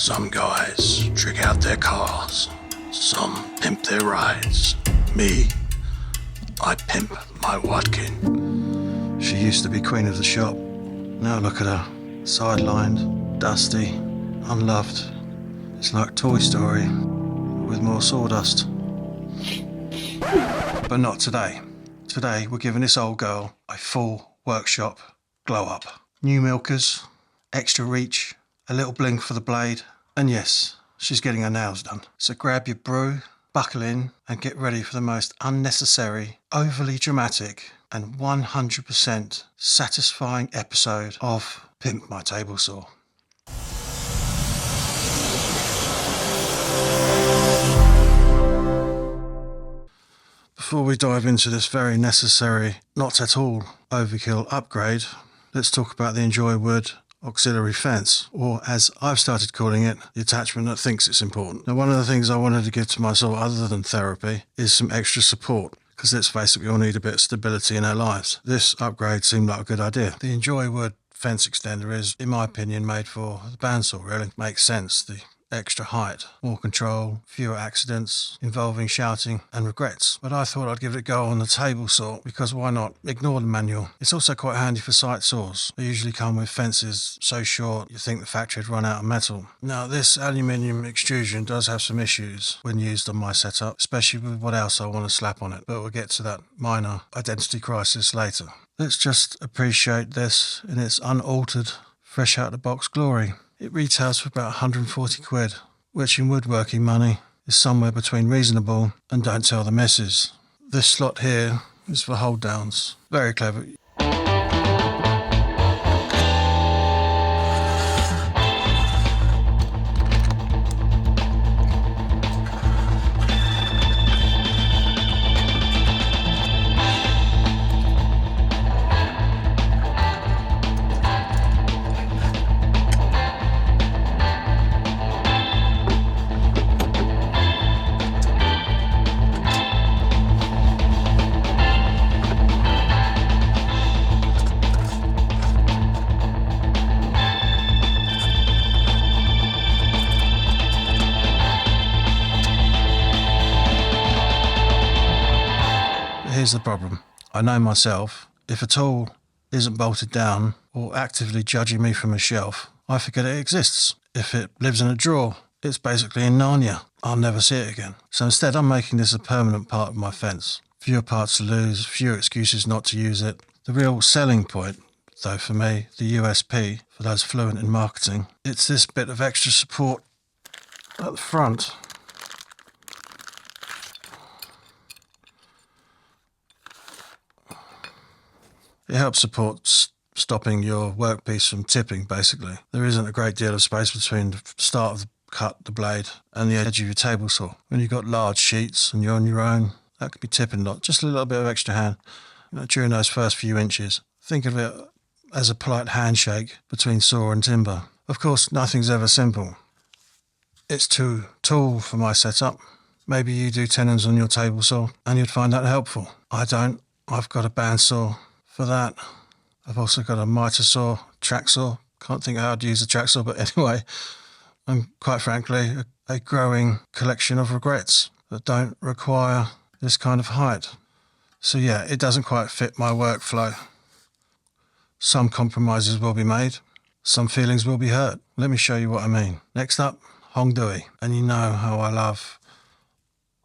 Some guys trick out their cars, some pimp their rides. Me, I pimp my Watkin. She used to be queen of the shop. Now look at her, sidelined, dusty, unloved. It's like Toy Story with more sawdust. But not today. Today we're giving this old girl a full workshop glow up. New milkers, extra reach, a little blink for the blade, and yes, she's getting her nails done. So grab your brew, buckle in, and get ready for the most unnecessary, overly dramatic, and 100% satisfying episode of Pimp My Table Saw. Before we dive into this very necessary, not at all overkill upgrade, let's talk about the ENJOYWOOD Auxiliary Fence, or as I've started calling it, the attachment that thinks it's important. Now, one of the things I wanted to give to my saw other than therapy is some extra support, because let's face it, we all need a bit of stability in our lives. This upgrade seemed like a good idea. The ENJOYWOOD fence extender is, in my opinion, made for the bandsaw, really. Makes sense. The extra height, more control, fewer accidents involving shouting and regrets. But I thought I'd give it a go on the table saw, because why not? Ignore the manual. It's also quite handy for sight saws. They usually come with fences so short you think the factory had run out of metal. Now, this aluminium extrusion does have some issues when used on my setup, especially with what else I want to slap on it, but we'll get to that minor identity crisis later. Let's just appreciate this in its unaltered, fresh out of the box glory. It retails for about 140 quid, which in woodworking money is somewhere between reasonable and don't tell the missus. This slot here is for hold downs. Very clever. Here's the problem. I know myself, if a tool isn't bolted down or actively judging me from a shelf, I forget it exists. If it lives in a drawer, it's basically in Narnia. I'll never see it again. So instead, I'm making this a permanent part of my fence. Fewer parts to lose, fewer excuses not to use it. The real selling point, though, for me, the USP, for those fluent in marketing, it's this bit of extra support at the front. It helps support stopping your workpiece from tipping, basically. There isn't a great deal of space between the start of the cut, the blade, and the edge of your table saw. When you've got large sheets and you're on your own, that could be tipping a lot. Just a little bit of extra hand, during those first few inches. Think of it as a polite handshake between saw and timber. Of course, nothing's ever simple. It's too tall for my setup. Maybe you do tenons on your table saw and you'd find that helpful. I don't. I've got a bandsaw for that. I've also got a Mitre saw, track saw. Can't think how I'd use a track saw, but anyway, and quite frankly, a growing collection of regrets that don't require this kind of height. So yeah, it doesn't quite fit my workflow. Some compromises will be made, some feelings will be hurt. Let me show you what I mean. Next up, HONGDUI, and you know how I love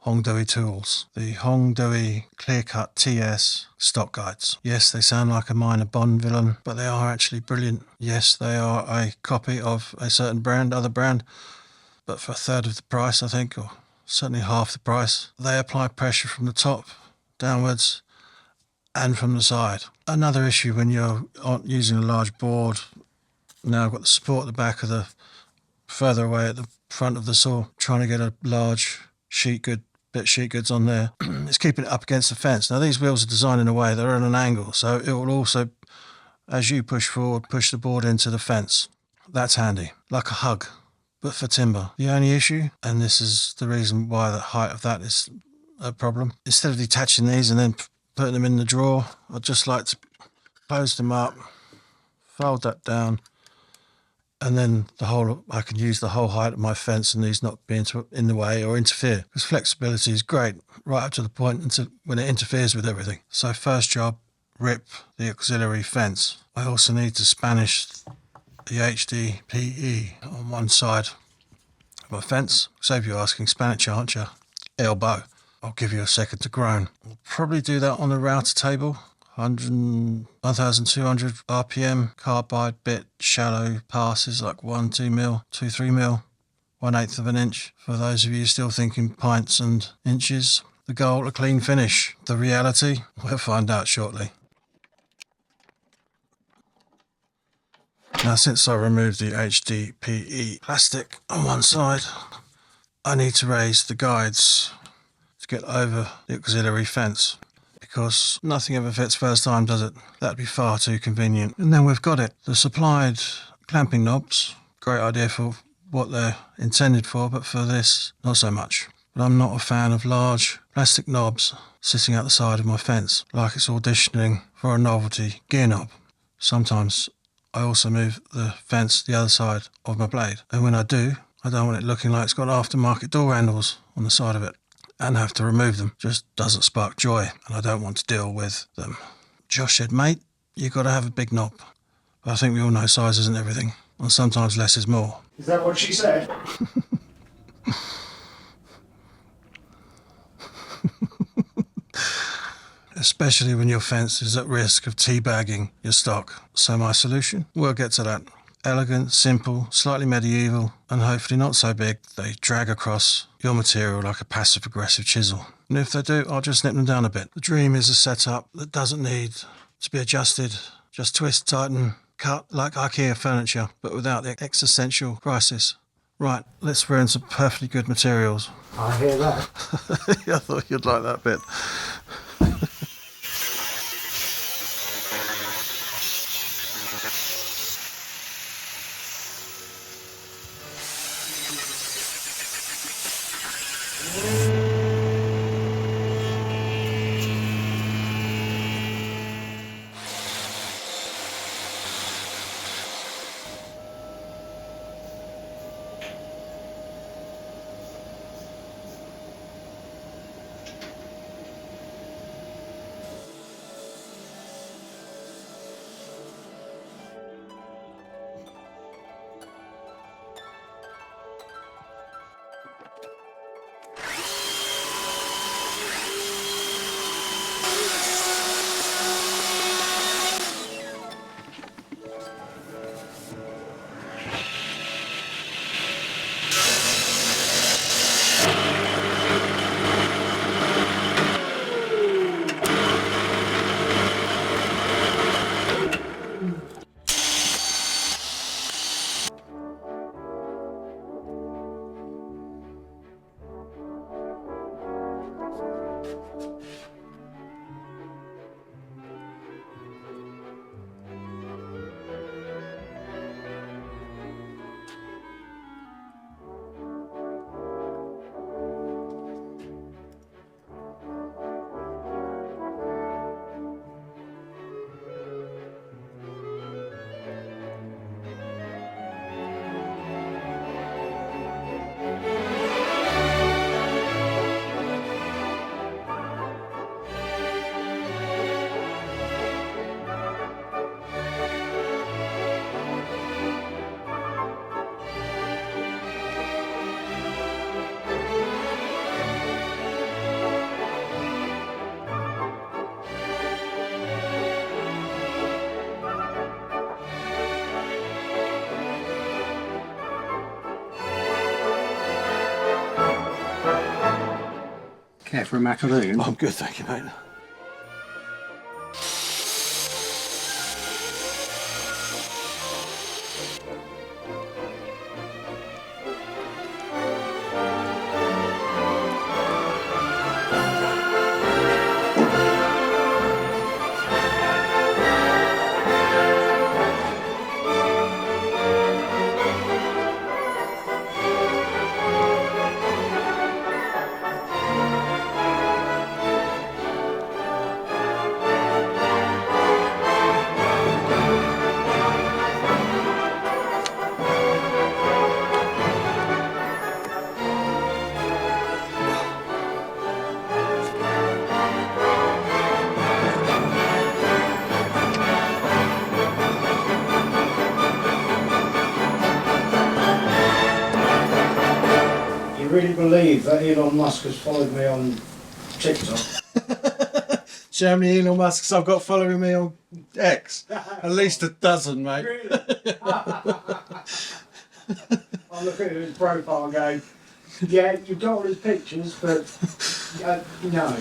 HONGDUI tools. The HONGDUI Clear Cut TS stock guides. Yes, they sound like a minor Bond villain, but they are actually brilliant. Yes, they are a copy of a certain brand, other brand, but for a third of the price, I think, or certainly half the price. They apply pressure from the top downwards and from the side. Another issue when you're using a large board, now I've got the support at the back of the, further away at the front of the saw, trying to get a large sheet goods on there. It's keeping it up against the fence. Now these wheels are designed in a way they're at an angle, so it will also, as you push forward, push the board into the fence. That's handy, like a hug, but for timber. The only issue, and this is the reason why the height of that is a problem, instead of detaching these and then putting them in the drawer, I'd just like to close them up, fold that down, And then I can use the whole height of my fence and these not being in the way or interfere, because flexibility is great right up to the point until when it interferes with everything. So first job, rip the auxiliary fence. I also need to Spanish the HDPE on one side of my fence. Save you asking, Spanish, aren't you? Elbow. I'll give you a second to groan. I'll probably do that on the router table. 1200 RPM, carbide bit, shallow passes like 1, 2 mil, 2, 3 mil, 1/8 of an inch. For those of you still thinking pints and inches, the goal, a clean finish. The reality, we'll find out shortly. Now, since I removed the HDPE plastic on one side, I need to raise the guides to get over the auxiliary fence, because nothing ever fits first time, does it? That'd be far too convenient. And then we've got it. The supplied clamping knobs, great idea for what they're intended for, but for this, not so much. But I'm not a fan of large plastic knobs sitting out the side of my fence, like it's auditioning for a novelty gear knob. Sometimes I also move the fence the other side of my blade, and when I do, I don't want it looking like it's got aftermarket door handles on the side of it and have to remove them. Just doesn't spark joy, and I don't want to deal with them. Josh said, mate, you've got to have a big knob. But I think we all know size isn't everything, and sometimes less is more. Is that what she said? Especially when your fence is at risk of teabagging your stock. So my solution? We'll get to that. Elegant, simple, slightly medieval, and hopefully not so big they drag across your material like a passive-aggressive chisel. And if they do, I'll just snip them down a bit. The dream is a setup that doesn't need to be adjusted. Just twist, tighten, cut like IKEA furniture, but without the existential crisis. Right, let's throw in some perfectly good materials. I hear that. I thought you'd like that bit. Care for a macaroon? I'm good, thank you, mate. really believe that Elon Musk has followed me on TikTok? See how many Elon Musks I've got following me on X? At least a dozen, mate. Really? I look at his profile and go, yeah, you've got all his pictures, but no.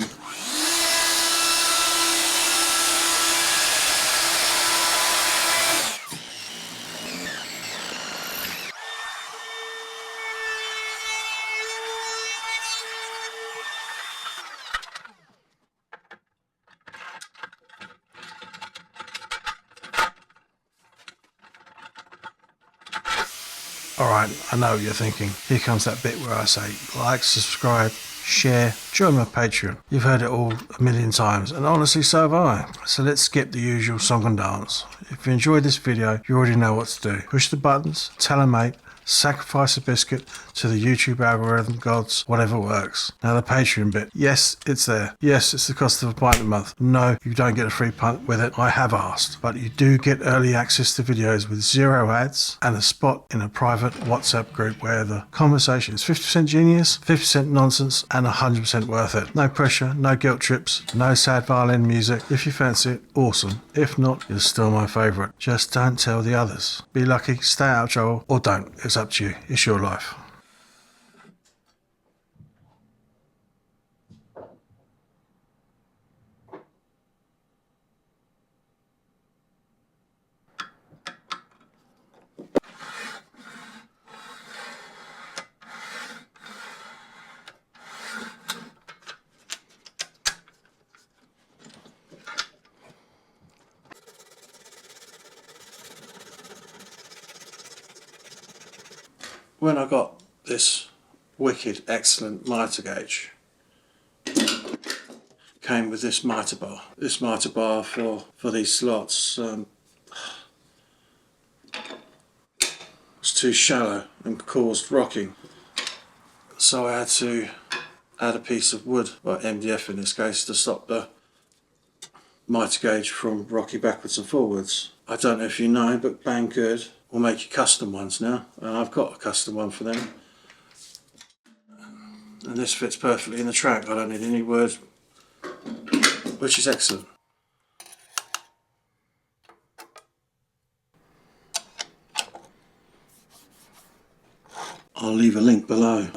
Alright, I know what you're thinking. Here comes that bit where I say, like, subscribe, share, join my Patreon. You've heard it all a million times, and honestly so have I. So let's skip the usual song and dance. If you enjoyed this video, you already know what to do. Push the buttons, tell a mate, sacrifice a biscuit to the YouTube algorithm gods, whatever works. Now the Patreon bit. Yes, it's there. Yes, it's the cost of a pint a month. No, you don't get a free pint with it. I have asked. But you do get early access to videos with 0 ads and a spot in a private WhatsApp group where the conversation is 50% genius, 50% nonsense, and 100% worth it. No pressure, no guilt trips, no sad violin music. If you fancy it, awesome. If not, you're still my favourite. Just don't tell the others. Be lucky, stay out of trouble, or don't. It's up to you. It's your life. When I got this wicked, excellent mitre gauge, came with this mitre bar. This mitre bar for these slots was too shallow and caused rocking. So I had to add a piece of wood, or MDF in this case, to stop the mitre gauge from rocking backwards and forwards. I don't know if you know, but Banggood will make you custom ones now, and I've got a custom one for them. And this fits perfectly in the track. I don't need any wood, which is excellent. I'll leave a link below.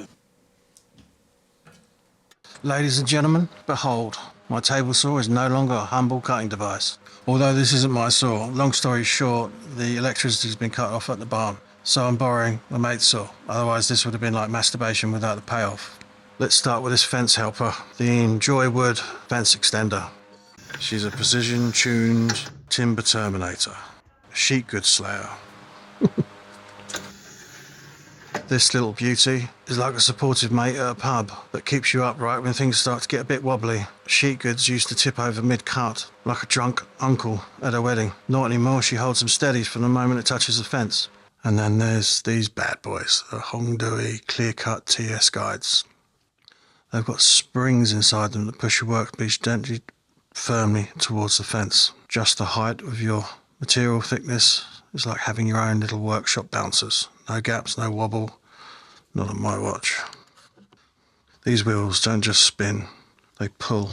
Ladies and gentlemen, behold, my table saw is no longer a humble cutting device. Although this isn't my saw, long story short, the electricity's been cut off at the barn, so I'm borrowing a mate's saw. Otherwise this would have been like masturbation without the payoff. Let's start with this fence helper, the ENJOYWOOD Fence extender. She's a precision-tuned timber terminator, a sheet goods slayer. This little beauty is like a supportive mate at a pub that keeps you upright when things start to get a bit wobbly. Sheet goods used to tip over mid-cut, like a drunk uncle at a wedding. Not anymore, she holds them steady from the moment it touches the fence. And then there's these bad boys, the HONGDUI clear-cut TS guides. They've got springs inside them that push your workbench gently, firmly towards the fence. Just the height of your material thickness is like having your own little workshop bouncers. No gaps, no wobble, not on my watch. These wheels don't just spin, they pull.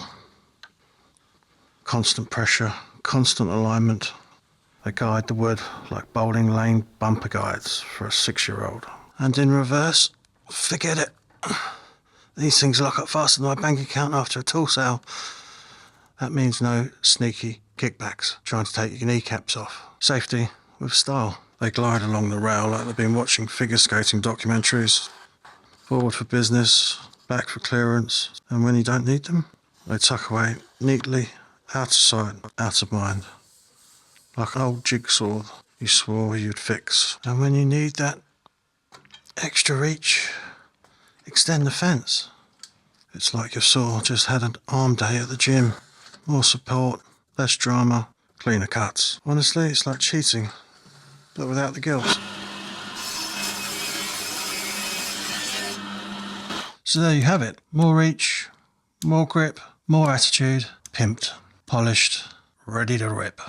Constant pressure, constant alignment. They guide the wood like bowling lane bumper guides for a 6-year-old. And in reverse, forget it. These things lock up faster than my bank account after a tool sale. That means no sneaky kickbacks trying to take your kneecaps off. Safety with style. They glide along the rail like they've been watching figure skating documentaries. Forward for business, back for clearance, and when you don't need them, they tuck away neatly, out of sight, out of mind. Like an old jigsaw you swore you'd fix. And when you need that extra reach, extend the fence. It's like your saw just had an arm day at the gym. More support, less drama, cleaner cuts. Honestly, it's like cheating, but without the guilt. So there you have it. More reach, more grip, more attitude, pimped, polished, ready to rip.